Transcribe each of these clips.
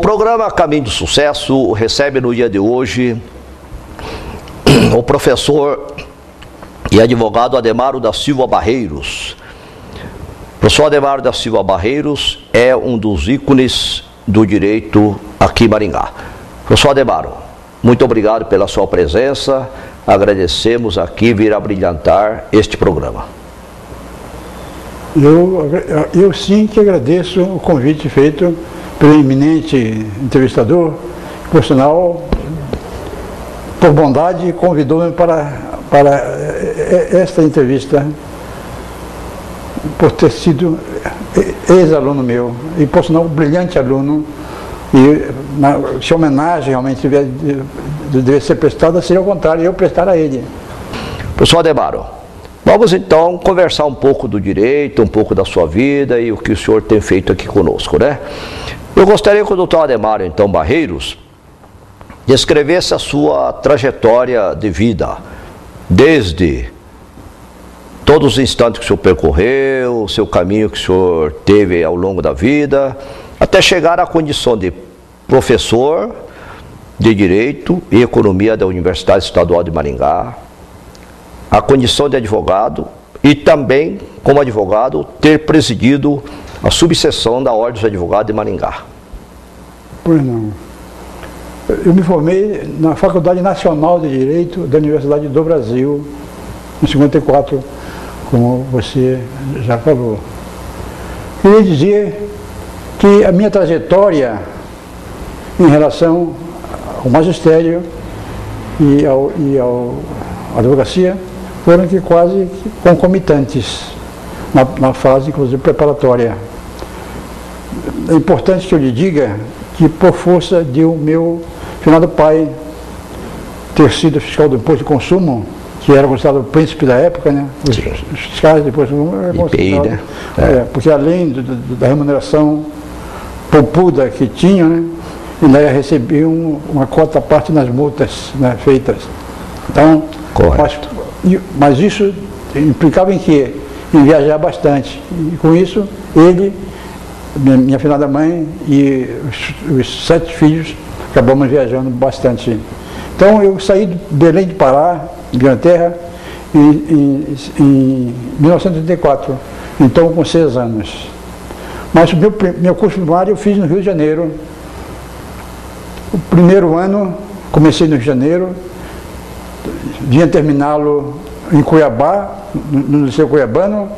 O programa Caminho do Sucesso recebe no dia de hoje o professor e advogado Ademaro da Silva Barreiros. O professor Ademaro da Silva Barreiros é um dos ícones do direito aqui em Maringá. Professor Ademaro, muito obrigado pela sua presença, agradecemos aqui vir a brilhantar este programa. Eu sim que agradeço o convite feito pelo eminente entrevistador, por sinal, por bondade, convidou-me para esta entrevista, por ter sido ex-aluno meu, e por sinal, um brilhante aluno, e se a homenagem realmente deve ser prestada, seria ao contrário, eu prestar a ele. Professor Ademaro, vamos então conversar um pouco do direito, um pouco da sua vida e o que o senhor tem feito aqui conosco, né? Eu gostaria que o doutor Ademaro, então, Barreiros, descrevesse a sua trajetória de vida, desde todos os instantes que o senhor percorreu, o seu caminho que o senhor teve ao longo da vida, até chegar à condição de professor de Direito e Economia da Universidade Estadual de Maringá, a condição de advogado e também, como advogado, ter presidido a subseção da Ordem dos Advogados de Maringá. Pois não. Eu me formei na Faculdade Nacional de Direito da Universidade do Brasil, em 54, como você já falou. Queria dizer que a minha trajetória em relação ao magistério e à advocacia foram quase concomitantes na fase, inclusive, preparatória. É importante que eu lhe diga que, por força de o meu finado pai ter sido fiscal do imposto de consumo, que era considerado o príncipe da época, né? Os fiscais do imposto de consumo eram considerados, né? Porque além da remuneração poupuda que tinham, né, ainda recebiam uma cota à parte nas multas, né, feitas. Então, mas isso implicava em quê? Em viajar bastante. E com isso, ele, minha finada mãe e os 7 filhos acabamos viajando bastante. Então eu saí de Belém de Pará, Inglaterra, em 1984, então com 6 anos. Mas o meu curso primário eu fiz no Rio de Janeiro. O primeiro ano comecei no Rio de Janeiro, vinha terminá-lo em Cuiabá, no Liceu Cuiabano,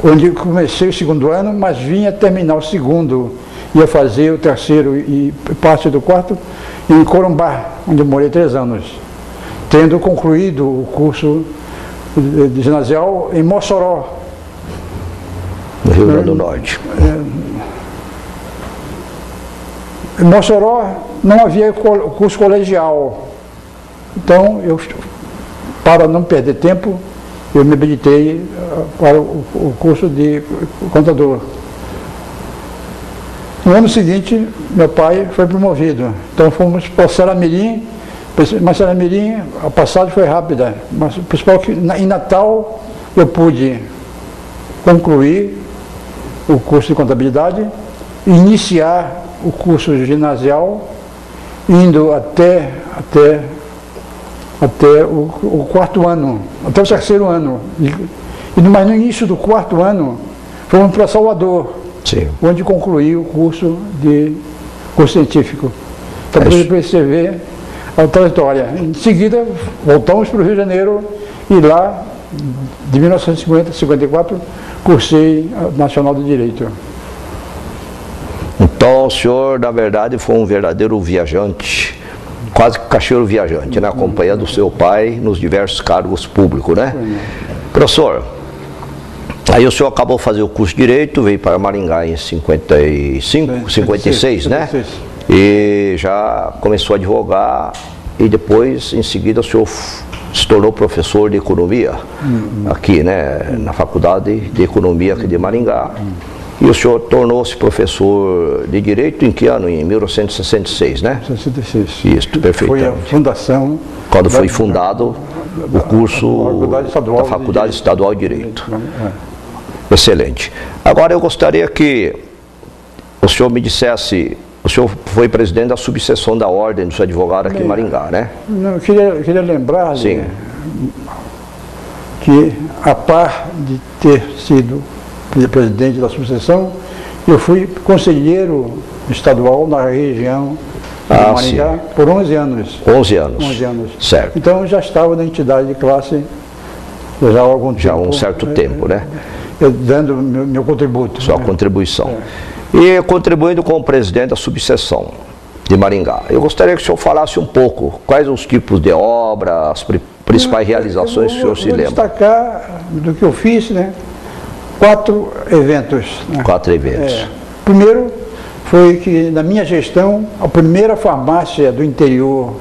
onde comecei o segundo ano, mas vinha terminar o segundo, ia fazer o terceiro e parte do quarto em Corumbá, onde eu morei 3 anos, tendo concluído o curso de ginasial em Mossoró, no Rio Grande do Norte. Em Mossoró não havia curso colegial, então para não perder tempo, eu me habilitei para o curso de contador. No ano seguinte, meu pai foi promovido. Então fomos para Saramirim, mas Saramirim, a passagem foi rápida. Mas o principal é que em Natal eu pude concluir o curso de contabilidade, iniciar o curso ginasial, indo até o quarto ano, até o terceiro ano. Mas no início do quarto ano, fomos para Salvador, sim, onde concluí o curso científico. Então, para você ver a trajetória. Em seguida, voltamos para o Rio de Janeiro e lá, de 1950 a 54, cursei a Nacional de Direito. Então, o senhor, na verdade, foi um verdadeiro viajante, quase que cacheiro viajante, né? Acompanhando o seu pai nos diversos cargos públicos, né? Professor, aí o senhor acabou de fazer o curso de Direito, veio para Maringá em 56, né? E já começou a advogar e depois, em seguida, o senhor se tornou professor de Economia aqui, né? Na Faculdade de Economia aqui de Maringá. E o senhor tornou-se professor de Direito em que ano? Em 1966, né? 66. Isso, perfeitamente. Foi a fundação... Quando foi fundado o curso da Faculdade Estadual de Direito. Excelente. Agora eu gostaria que o senhor me dissesse o senhor foi presidente da subseção da Ordem dos Advogados aqui em Maringá, né? Não, eu queria lembrar que, a par de ter sido presidente da subseção, eu fui conselheiro estadual na região de Maringá por 11 anos. 11 anos. 11 anos. Certo. Então eu já estava na entidade de classe já há algum tempo. Já há um certo tempo, né? Dando meu contributo. Sua contribuição. E contribuindo como presidente da subseção de Maringá. Eu gostaria que o senhor falasse um pouco quais os tipos de obra, as principais realizações que o senhor se lembra. Vou destacar do que eu fiz, né? 4 eventos. Né? 4 eventos. Primeiro foi que na minha gestão, a primeira farmácia do interior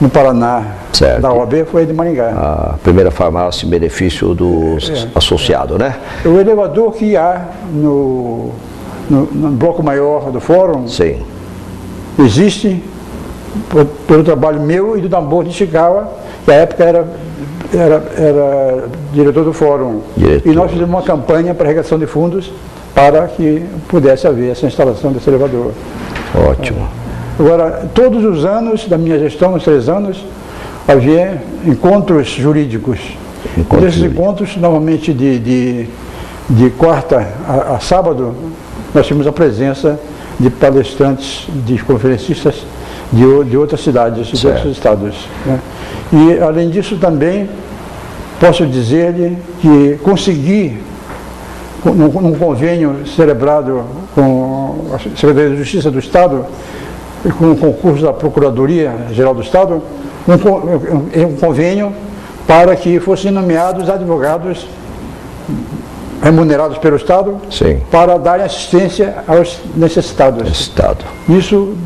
no Paraná, certo, da OAB, foi de Maringá. A primeira farmácia em benefício dos associados, né? O elevador que há no bloco maior do fórum, sim, existe pelo trabalho meu e do Namor de Ishikawa, que à época era diretor do fórum. E nós fizemos uma campanha para arrecadação de fundos para que pudesse haver essa instalação desse elevador. Ótimo. Agora, todos os anos da minha gestão, nos 3 anos, havia encontros jurídicos. Desses encontros, normalmente de quarta a sábado, nós tínhamos a presença de palestrantes, de conferencistas de outras cidades, de outros estados. Né? E, além disso, também posso dizer-lhe que consegui, num convênio celebrado com a Secretaria de Justiça do Estado, com o concurso da Procuradoria-Geral do Estado, um convênio para que fossem nomeados advogados remunerados pelo Estado, sim, para darem assistência aos necessitados. Isso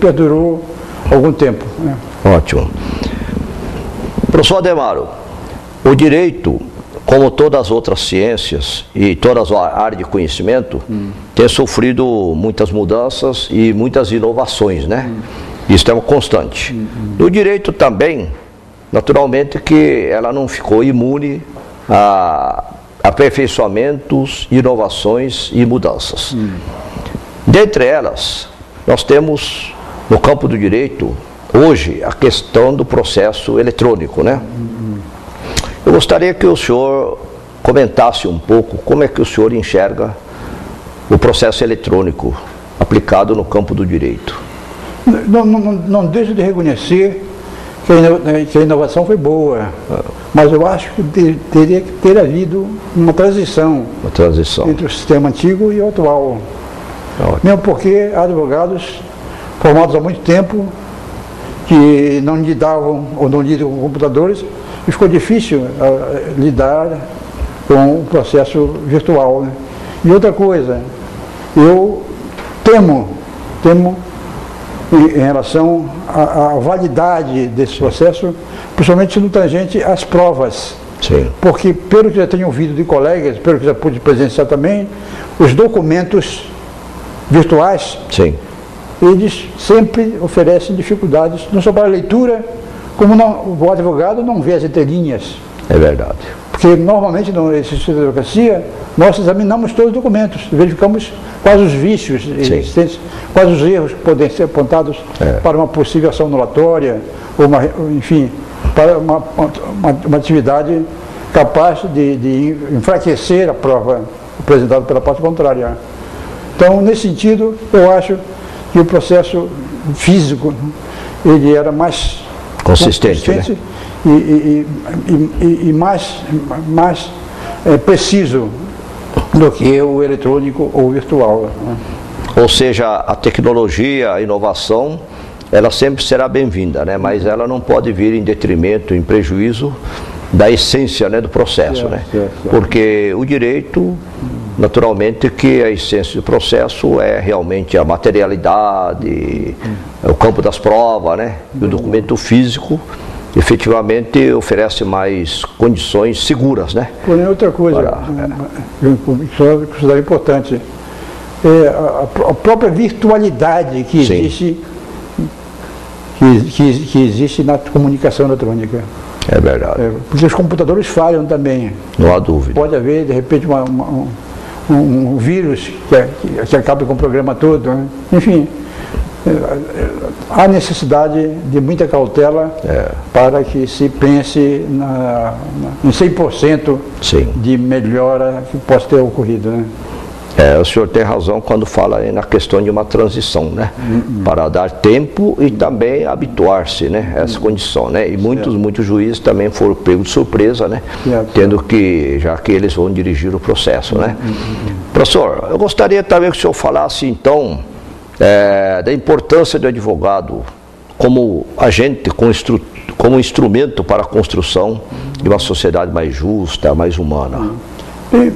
perdurou algum tempo. Né? Ótimo. Professor Ademaro, o direito, como todas as outras ciências e todas as áreas de conhecimento, tem sofrido muitas mudanças e muitas inovações, né? Isso é uma constante. No direito também, naturalmente que ela não ficou imune a aperfeiçoamentos, inovações e mudanças. Dentre elas, nós temos no campo do direito, hoje, a questão do processo eletrônico, né? Eu gostaria que o senhor comentasse um pouco como é que o senhor enxerga o processo eletrônico aplicado no campo do direito. Não deixo de reconhecer que a inovação foi boa, mas eu acho que teria que ter havido uma transição entre o sistema antigo e o atual. Mesmo porque há advogados formados há muito tempo que não lidavam ou não lidam com computadores e ficou difícil lidar com o processo virtual. Né? E outra coisa, eu temo em relação à validade desse processo, principalmente no tangente às provas. Sim. Porque, pelo que já tenho ouvido de colegas, pelo que já pude presenciar também, os documentos virtuais, sim, eles sempre oferecem dificuldades, não só para a leitura, como o advogado não vê as entrelinhas. É verdade. Porque normalmente no exercício da advocacia, nós examinamos todos os documentos, verificamos quais os vícios existentes, quais os erros que podem ser apontados para uma possível ação anulatória, ou enfim, para uma atividade capaz de enfraquecer a prova apresentada pela parte contrária. Então, nesse sentido, eu acho que o processo físico ele era mais consistente né? e mais preciso do que o eletrônico ou virtual. Né? Ou seja, a tecnologia, a inovação, ela sempre será bem-vinda, né? Mas ela não pode vir em detrimento, em prejuízo da essência, né, do processo. Né? Porque o direito, naturalmente que a essência do processo é realmente a materialidade, o campo das provas, né? E o documento físico efetivamente oferece mais condições seguras, né? Porém, outra coisa que eu considero importante é a própria virtualidade que existe, que existe na comunicação eletrônica. É verdade. Porque os computadores falham também. Não há dúvida. Pode haver, de repente, um vírus que acaba com o programa todo, né? Enfim, há necessidade de muita cautela para que se pense em 100% Sim. de melhora que possa ter ocorrido, né? O senhor tem razão quando fala aí na questão de uma transição, né? Para dar tempo e também habituar-se, né? A essa condição, né? E muitos juízes também foram pegos de surpresa, né? Tendo que, já que eles vão dirigir o processo, né? Professor, eu gostaria também que o senhor falasse, então, da importância do advogado como agente, como instrumento para a construção de uma sociedade mais justa, mais humana.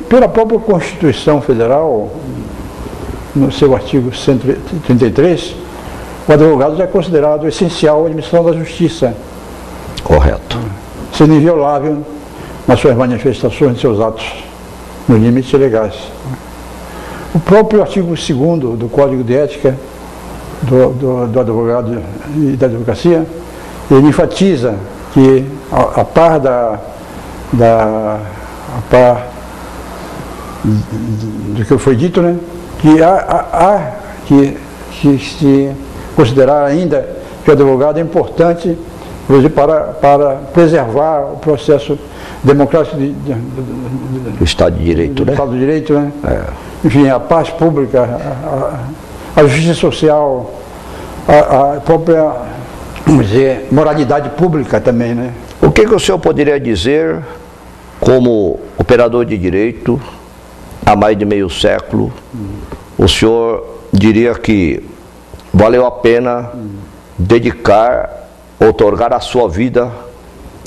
Pela própria Constituição Federal, no seu artigo 133, o advogado já é considerado essencial à administração da justiça. Correto. Sendo inviolável nas suas manifestações de seus atos, nos limites legais. O próprio artigo 2º do Código de Ética do advogado e da advocacia, ele enfatiza que, a par do que foi dito, né, que há que se considerar ainda que o advogado é importante, inclusive, para preservar o processo democrático do Estado de Direito, né? Estado de Direito, né? Enfim, a paz pública, a justiça social, a própria, vamos dizer, moralidade pública também, né? O que o senhor poderia dizer como operador de direito há mais de meio século? O senhor diria que valeu a pena dedicar, outorgar a sua vida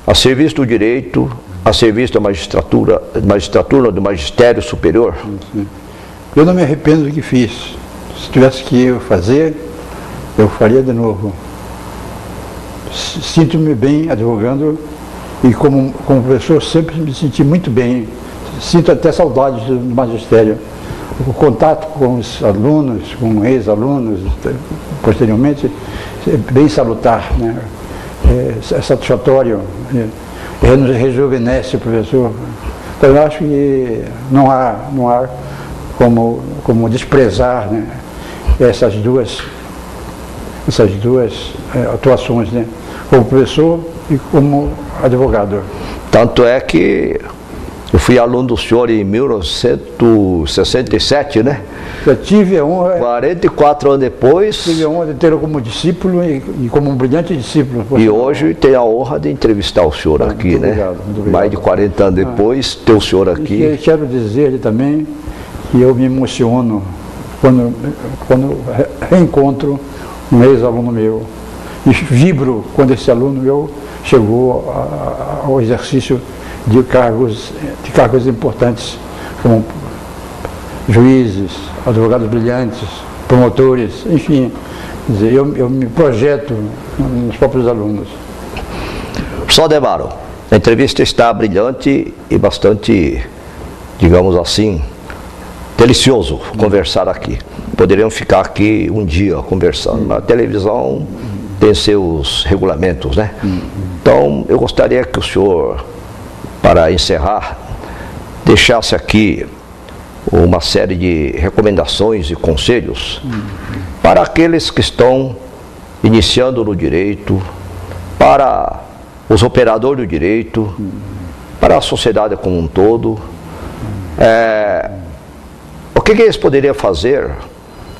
a serviço do direito, a serviço da magistratura, do magistério superior? Eu não me arrependo do que fiz. Se tivesse que fazer, eu faria de novo. Sinto-me bem advogando e como professor sempre me senti muito bem. Sinto até saudades do magistério. O contato com os alunos, com ex-alunos, posteriormente, é bem salutar, né? É satisfatório, rejuvenesce o professor. Então eu acho que não há como desprezar, né, essas duas atuações, né, como professor e como advogado. Tanto é que eu fui aluno do senhor em 1967, né? Eu tive a honra... 44 anos depois... Tive a honra de tê-lo como discípulo e como um brilhante discípulo. E hoje tenho a honra de entrevistar o senhor aqui, né? Obrigado, muito obrigado. Mais de 40 anos depois, ter o senhor aqui. E quero dizer-lhe também que eu me emociono quando reencontro um ex-aluno meu. E vibro quando esse aluno meu chegou ao exercício de cargos importantes, como juízes, advogados brilhantes, promotores, enfim. Quer dizer, eu me projeto nos próprios alunos. Professor Ademaro, a entrevista está brilhante e bastante, digamos assim, delicioso conversar aqui. Poderíamos ficar aqui um dia conversando. A televisão tem seus regulamentos, né? Então, eu gostaria que o senhor, para encerrar, deixasse aqui uma série de recomendações e conselhos para aqueles que estão iniciando no direito, para os operadores do direito, para a sociedade como um todo. O que eles poderiam fazer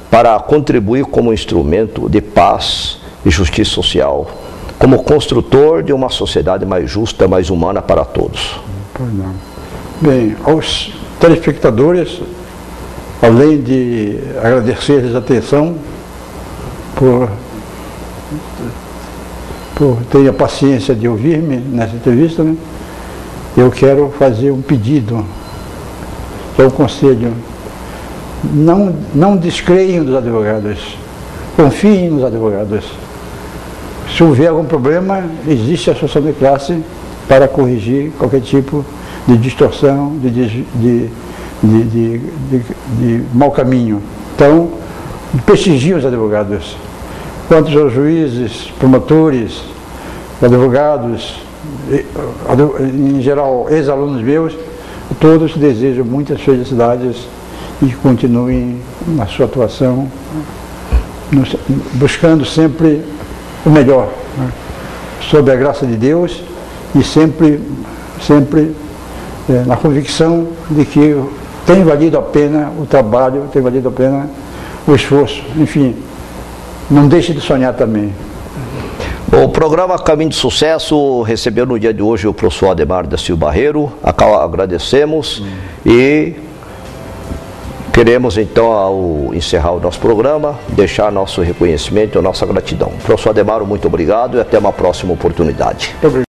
para contribuir como instrumento de paz e justiça social, como construtor de uma sociedade mais justa, mais humana para todos? Pois não. Bem, aos telespectadores, além de agradecer-lhes a atenção por ter a paciência de ouvir-me nessa entrevista, né, eu quero fazer um pedido, que é um conselho. Não descreiam dos advogados, confiem nos advogados. Se houver algum problema, existe a associação de classe para corrigir qualquer tipo de distorção, de mau caminho. Então, prestigiem os advogados. Quanto aos juízes, promotores, advogados, em geral ex-alunos meus, todos desejam muitas felicidades e que continue na sua atuação, buscando sempre o melhor, né? Sob a graça de Deus e sempre na convicção de que tem valido a pena o trabalho, tem valido a pena o esforço. Enfim, não deixe de sonhar também. O programa Caminho de Sucesso recebeu no dia de hoje o professor Ademar da Silva Barreiro, a qual agradecemos e queremos então, ao encerrar o nosso programa, deixar nosso reconhecimento e nossa gratidão. Professor Ademar, muito obrigado e até uma próxima oportunidade. Muito obrigado.